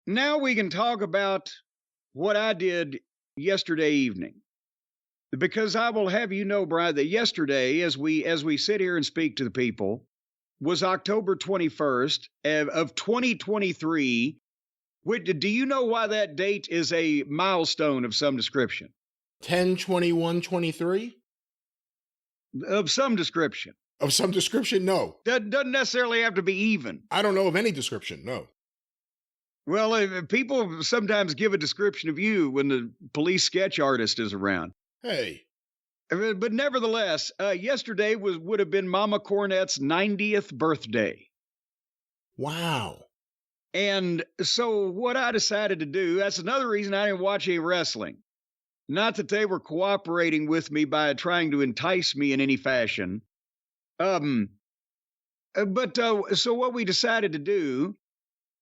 Now we can talk about what I did yesterday evening. Because I will have you know, Brian, that yesterday, as we sit here and speak to the people, was October 21st of 2023. Do you know why that date is a milestone of some description? 10/21/23? Of some description. Of some description? No. That doesn't necessarily have to be even. I don't know of any description, no. Well, people sometimes give a description of you when the police sketch artist is around. Hey. But nevertheless, yesterday would have been Mama Cornette's 90th birthday. Wow. And so what I decided to do, that's another reason I didn't watch any wrestling. Not that they were cooperating with me by trying to entice me in any fashion. So what we decided to do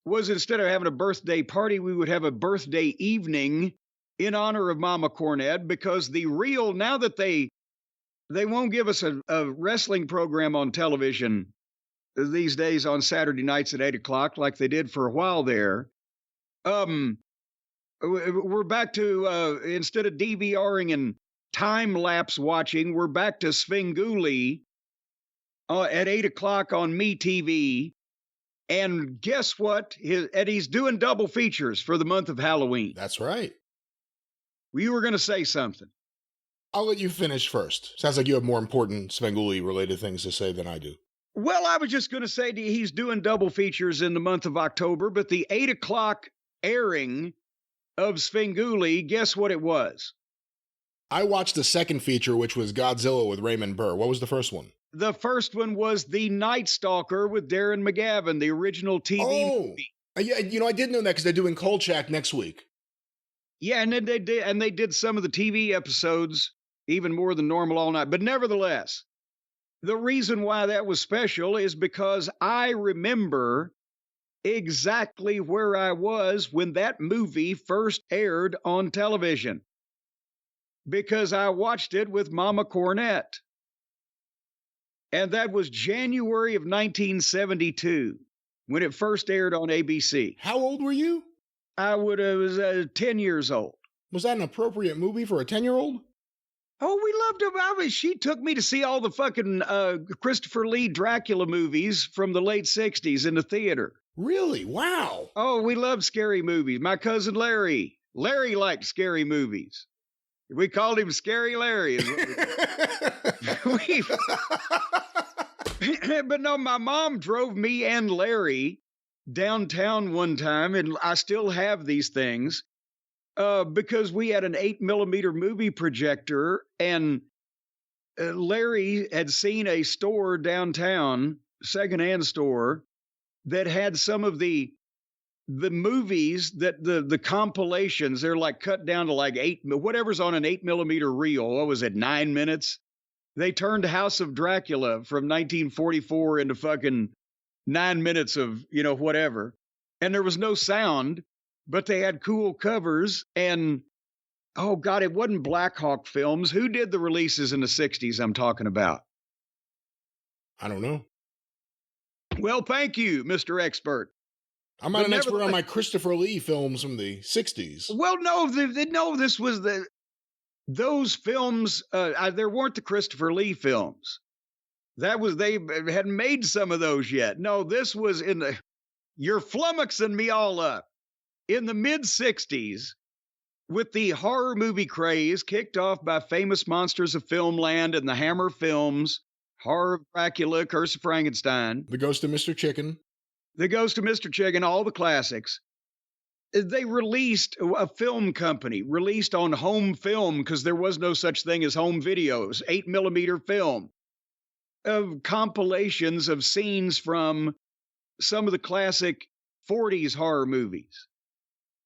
was, instead of having a birthday party, we would have a birthday evening in honor of Mama Cornette, because now that they won't give us a wrestling program on television these days on Saturday nights at 8:00 like they did for a while there. We're back to, instead of DVRing and time-lapse watching, we're back to Svengoolie at 8:00 on MeTV. And guess what? He's doing double features for the month of Halloween. That's right. You were going to say something. I'll let you finish first. Sounds like you have more important Svengoolie-related things to say than I do. Well, I was just going to say he's doing double features in the month of October, but the 8:00 airing of Svengoolie, guess what it was? I watched the second feature, which was Godzilla with Raymond Burr. What was the first one? The first one was The Night Stalker with Darren McGavin, the original TV movie. Yeah, I did know that because they're doing Kolchak next week. Yeah, and then they did some of the TV episodes even more than normal all night. But nevertheless, the reason why that was special is because I remember exactly where I was when that movie first aired on television, because I watched it with Mama Cornette. And that was January of 1972 when it first aired on ABC. How old were you? I was 10 years old. Was that an appropriate movie for a 10-year-old? Oh, we loved it. She took me to see all the fucking Christopher Lee Dracula movies from the late 60s in the theater. Really? Wow. Oh, we loved scary movies. My cousin Larry liked scary movies. We called him Scary Larry. But no, my mom drove me and Larry downtown one time, and I still have these things, because we had an 8mm movie projector, and Larry had seen a store downtown, secondhand store, that had some of the movies that the compilations, they're like cut down to like whatever's on an 8mm reel. What was it, 9 minutes? They turned House of Dracula from 1944 into fucking 9 minutes of, whatever. And there was no sound, but they had cool covers. And, oh God, it wasn't Black Hawk Films. Who did the releases in the 60s I'm talking about? I don't know. Well, thank you, Mr. Expert. I'm not an expert on my Christopher Lee films from the 60s. Well, no, this was those films. There weren't the Christopher Lee films. They hadn't made some of those yet. No, this was you're flummoxing me all up. In the mid-60s, with the horror movie craze kicked off by Famous Monsters of Filmland and the Hammer Films, Horror of Dracula, Curse of Frankenstein, The Ghost of Mr. Chicken, The Ghost of Mr. Chicken, all the classics. They released, a film company released on home film, because there was no such thing as home videos, 8mm film, of compilations of scenes from some of the classic 40s horror movies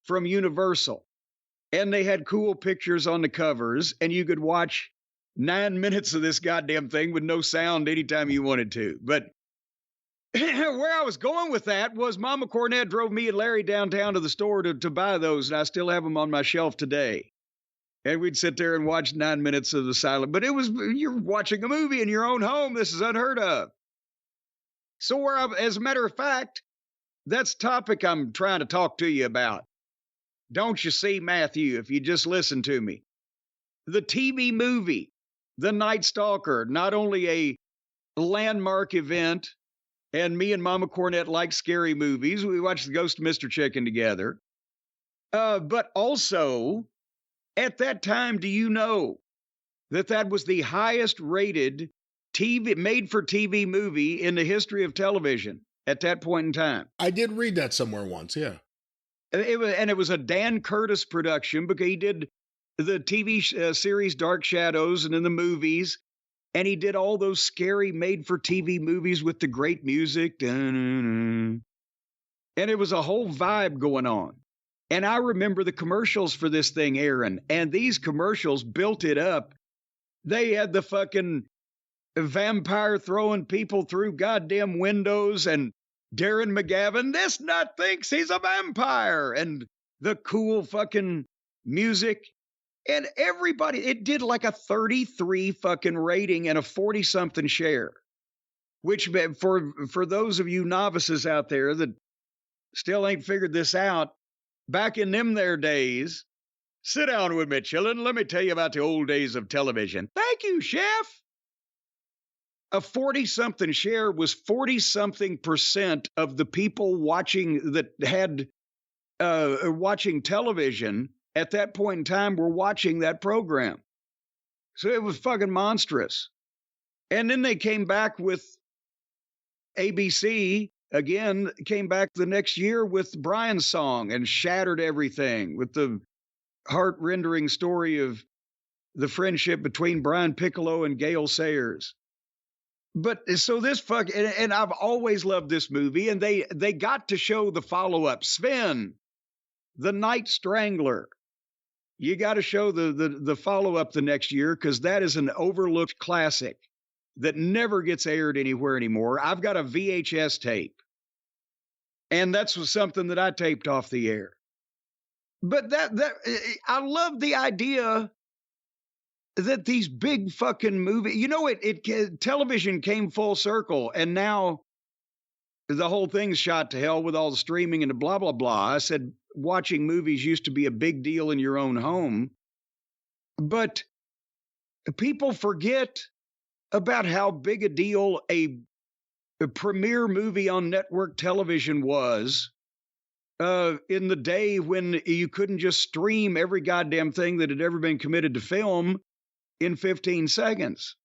from Universal. And they had cool pictures on the covers, and you could watch 9 minutes of this goddamn thing with no sound anytime you wanted to. But where I was going with that was Mama Cornette drove me and Larry downtown to the store to buy those, and I still have them on my shelf today. And we'd sit there and watch 9 minutes of the silent. But you're watching a movie in your own home. This is unheard of. So as a matter of fact, That's the topic I'm trying to talk to you about. Don't you see, Matthew, if you just listen to me? The TV movie, The Night Stalker, not only a landmark event, and me and Mama Cornette like scary movies. We watched The Ghost of Mr. Chicken together. But also, at that time, do you know that was the highest rated TV, made for TV movie in the history of television at that point in time? I did read that somewhere once, yeah. It was a Dan Curtis production because he did the TV series Dark Shadows and in the movies. And he did all those scary made-for-TV movies with the great music. And it was a whole vibe going on. And I remember the commercials for this thing, Aaron. And these commercials built it up. They had the fucking vampire throwing people through goddamn windows. And Darren McGavin, this nut thinks he's a vampire. And the cool fucking music. And everybody, it did like a 33 fucking rating and a 40-something share, which for those of you novices out there that still ain't figured this out, back in them there days, sit down with me, chillin'. Let me tell you about the old days of television. Thank you, chef. A 40-something share was 40-something% of the people watching that had watching television at that point in time were watching that program. So it was fucking monstrous. And then they came back with ABC again, came back the next year with Brian's Song and shattered everything with the heart-rendering story of the friendship between Brian Piccolo and Gail Sayers. But so this and I've always loved this movie, and they got to show the follow-up, Sven, the Night Strangler. You got to show the follow-up the next year because that is an overlooked classic that never gets aired anywhere anymore. I've got a VHS tape, and that's something that I taped off the air. But I love the idea that these big fucking movies, you know, television came full circle, and now the whole thing's shot to hell with all the streaming and the blah, blah, blah. I said, watching movies used to be a big deal in your own home, but people forget about how big a deal a premiere movie on network television was in the day when you couldn't just stream every goddamn thing that had ever been committed to film in 15 seconds.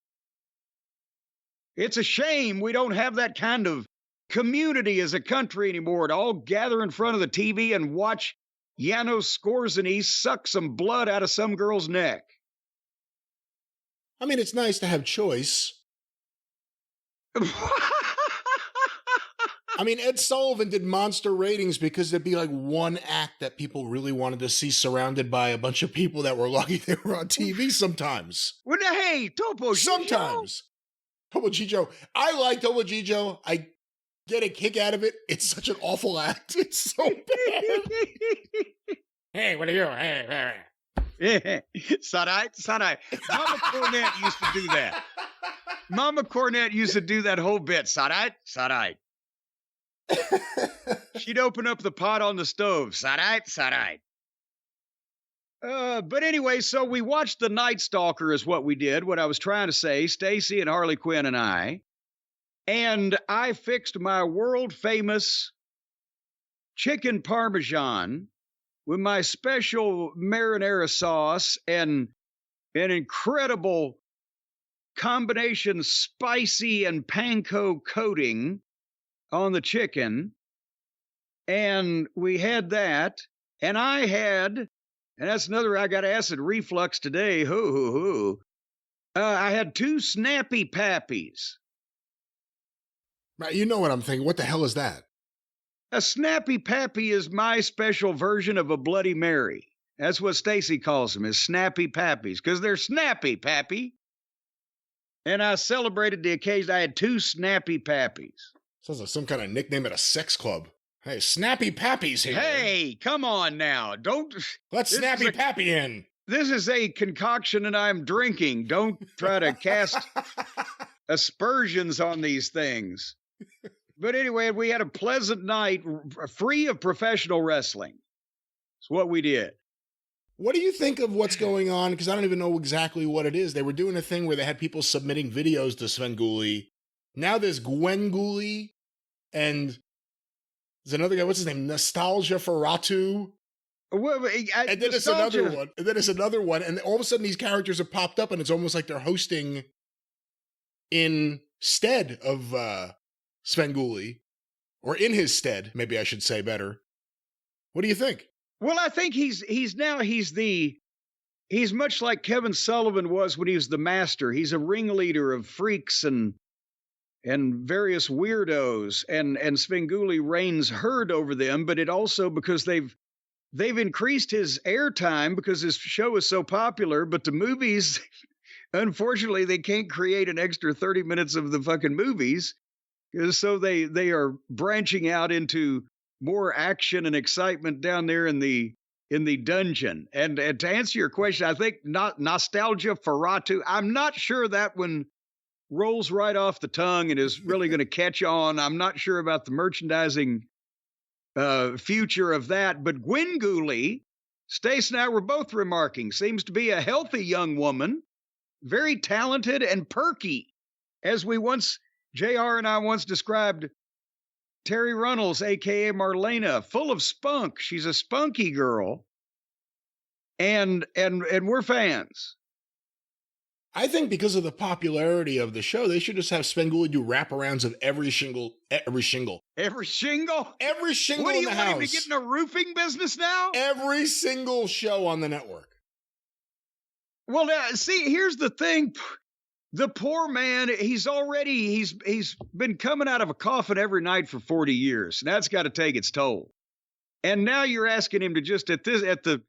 It's a shame we don't have that kind of community as a country anymore to all gather in front of the TV and watch Janos Skorzeny suck some blood out of some girl's neck. I mean, it's nice to have choice. I mean, Ed Sullivan did monster ratings because there'd be like one act that people really wanted to see surrounded by a bunch of people that were lucky they were on TV sometimes. Well, hey, Topo Gigio. Sometimes. Topo Gigio. I like Topo Gigio. I get a kick out of it. It's such an awful act. It's so bad. Hey, what are you? Hey. Sarai. Mama Cornette used to do that. Mama Cornette used to do that whole bit. Sarai. She'd open up the pot on the stove. Sarai. But anyway, so we watched The Night Stalker is what we did. What I was trying to say, Stacy and Harley Quinn and I. And I fixed my world-famous chicken parmesan with my special marinara sauce and an incredible combination spicy and panko coating on the chicken. And we had that. And I had, and that's another, I got acid reflux today. I had 2 Snappy Pappies. Right, you know what I'm thinking. What the hell is that? A Snappy Pappy is my special version of a Bloody Mary. That's what Stacy calls them, is Snappy Pappies, because they're snappy, Pappy. And I celebrated the occasion. I had 2 Snappy Pappies. Sounds like some kind of nickname at a sex club. Hey, Snappy Pappy's here. Hey, come on now. Don't. Let Snappy Pappy in. This is a concoction that I'm drinking. Don't try to cast aspersions on these things. But anyway, we had a pleasant night, free of professional wrestling. It's what we did. What do you think of what's going on? Because I don't even know exactly what it is. They were doing a thing where they had people submitting videos to Svengoolie. Now there's Gwengoolie, and there's another guy. What's his name? Nostalgia Ferratu. Well, And then it's another one. And then it's another one. And all of a sudden these characters have popped up, and it's almost like they're hosting instead of Svengoolie. Or in his stead, maybe I should say better. What do you think? Well, I think he's much like Kevin Sullivan was when he was the master. He's a ringleader of freaks and various weirdos, and Svengoolie reigns herd over them. But it also, because they've increased his airtime because his show is so popular. But the movies, unfortunately, they can't create an extra 30 minutes of the fucking movies, so they are branching out into more action and excitement down there in the dungeon. And to answer your question, I think Nostalgia Ferratu, I'm not sure that one rolls right off the tongue and is really going to catch on. I'm not sure about the merchandising future of that. But Gwengoolie, Stace and I were both remarking, seems to be a healthy young woman, very talented and perky, as JR and I once described Terry Runnels, a.k.a. Marlena, full of spunk. She's a spunky girl. And we're fans. I think because of the popularity of the show, they should just have Svengoolie do wraparounds of every shingle? Every shingle Every shingle What do in you the want house. him to get in a roofing business now? Every single show on the network. Well, now, see, here's the thing. The poor man, he's been coming out of a coffin every night for 40 years. And that's got to take its toll. And now you're asking him to just at the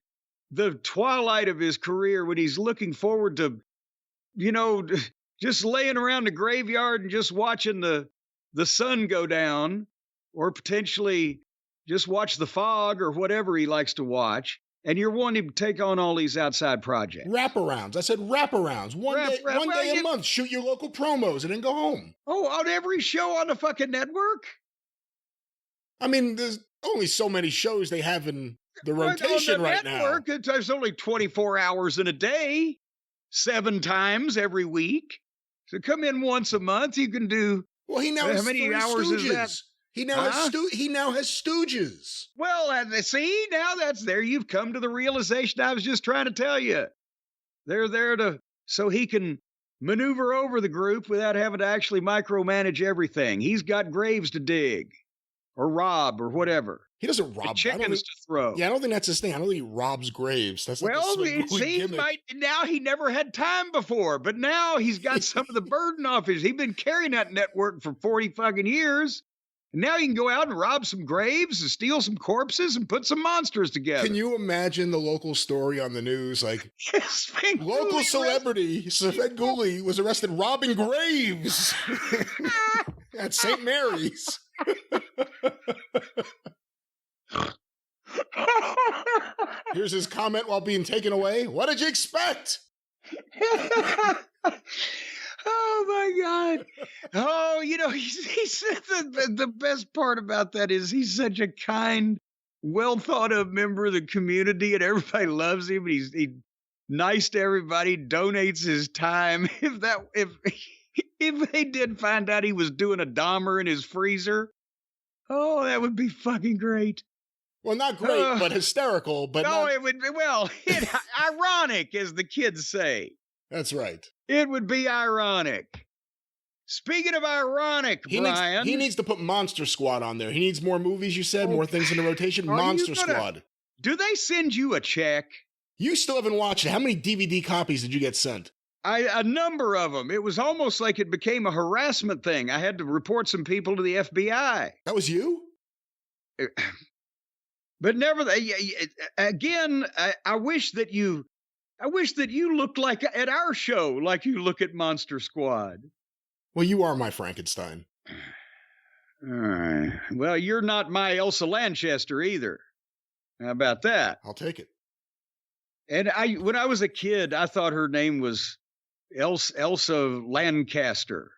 twilight of his career, when he's looking forward to, just laying around the graveyard and just watching the sun go down, or potentially just watch the fog or whatever he likes to watch. And you're wanting him to take on all these outside projects. Wraparounds. I said wraparounds. One day a month. Shoot your local promos and then go home. Oh, on every show on the fucking network? I mean, there's only so many shows they have in the rotation right now. There's only 24 hours in a day, 7 times every week. So come in once a month. You can do. Well, he now has how many hours Stooges. Is that? He now has Stooges. Well, see, now that's there. You've come to the realization I was just trying to tell you. They're there so he can maneuver over the group without having to actually micromanage everything. He's got graves to dig, or rob, or whatever. He doesn't rob chickens to throw. Yeah, I don't think that's his thing. I don't think he robs graves. That's it seems now he never had time before, but now he's got some of the burden off his. He's been carrying that network for 40 fucking years. Now you can go out and rob some graves and steal some corpses and put some monsters together. Can you imagine the local story on the news? Like, local celebrity Svengoolie was arrested robbing graves at St. Mary's. Here's his comment while being taken away. What did you expect? Oh my God. Oh, he said the best part about that is he's such a kind, well thought of member of the community, and everybody loves him. He's nice to everybody, donates his time. If they did find out he was doing a Dahmer in his freezer, oh, that would be fucking great. Well, not great, but hysterical. But no, it would be, ironic, as the kids say. That's right. It would be ironic. Speaking of ironic, Brian. He needs to put Monster Squad on there. He needs more movies, you said, more things in the rotation. Monster Squad. Do they send you a check? You still haven't watched it. How many DVD copies did you get sent? A number of them. It was almost like it became a harassment thing. I had to report some people to the FBI. That was you? But again, I wish that you looked like at our show, like you look at Monster Squad. Well, you are my Frankenstein. All right. Well, you're not my Elsa Lanchester either. How about that? I'll take it. And when I was a kid, I thought her name was Elsa Lancaster.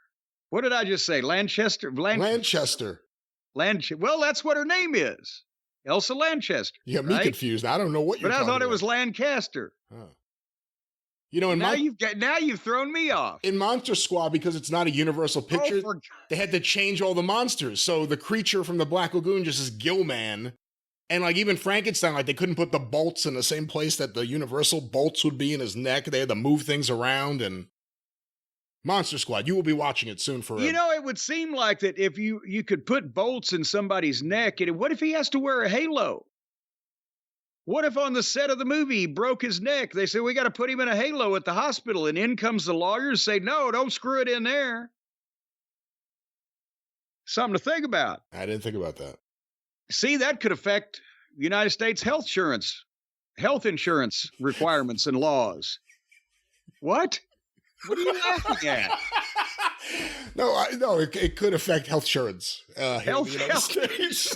What did I just say? Lanchester? Lanchester. Well, that's what her name is. Elsa Lanchester. You got me confused. I don't know what you're talking about. But I thought it was about. Lancaster. Huh. You know, now you've thrown me off. In Monster Squad, because it's not a Universal picture, they had to change all the monsters. So the creature from the Black Lagoon just is Gillman. And like even Frankenstein, like they couldn't put the bolts in the same place that the Universal bolts would be in his neck. They had to move things around. And Monster Squad, you will be watching it soon for You know, it would seem like that if you could put bolts in somebody's neck, and what if he has to wear a halo? What if on the set of the movie he broke his neck? They say, we got to put him in a halo at the hospital. And in comes the lawyers say, no, don't screw it in there. Something to think about. I didn't think about that. See, that could affect United States health insurance requirements and laws. What? What are you laughing at? No, it could affect health insurance. Health insurance.